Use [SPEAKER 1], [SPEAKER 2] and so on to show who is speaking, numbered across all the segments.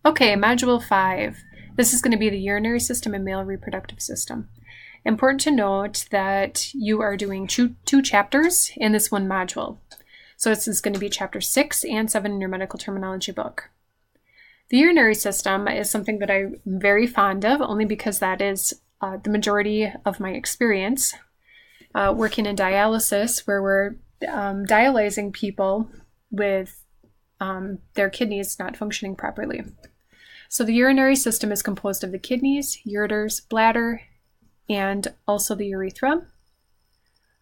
[SPEAKER 1] Okay, Module 5. This is going to be the urinary system and male reproductive system. Important to note that you are doing two chapters in this one module. So this is going to be chapter 6 and 7 in your medical terminology book. The urinary system is something that I'm very fond of, only because that is the majority of my experience working in dialysis, where we're dialyzing people with their kidneys not functioning properly. So the urinary system is composed of the kidneys, ureters, bladder, and also the urethra.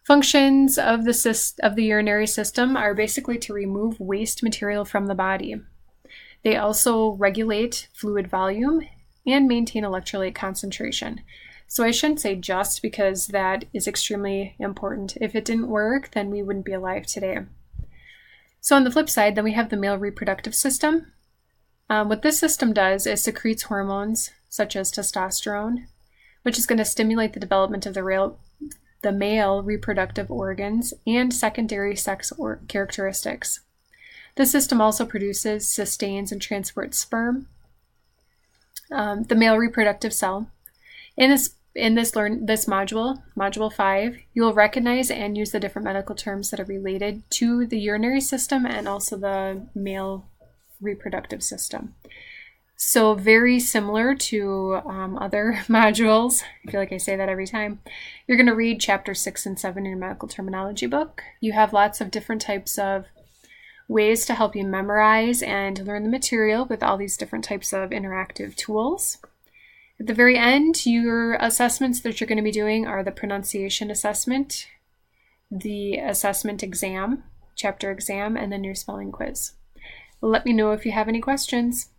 [SPEAKER 1] Functions of the urinary system are basically to remove waste material from the body. They also regulate fluid volume and maintain electrolyte concentration. So I shouldn't say just, because that is extremely important. If it didn't work, then we wouldn't be alive today. So on the flip side, then we have the male reproductive system. What this system does is secretes hormones such as testosterone, which is going to stimulate the development of the male reproductive organs and secondary sex characteristics. The system also produces, sustains, and transports sperm. The male reproductive cell. In this module, Module 5, you will recognize and use the different medical terms that are related to the urinary system and also the male reproductive system. So very similar to other modules. I feel like I say that every time. You're going to read chapter 6 and 7 in your medical terminology book. You have lots of different types of ways to help you memorize and learn the material with all these different types of interactive tools. At the very end, your assessments that you're going to be doing are the pronunciation assessment, the assessment exam, chapter exam, and then your spelling quiz. Let me know if you have any questions.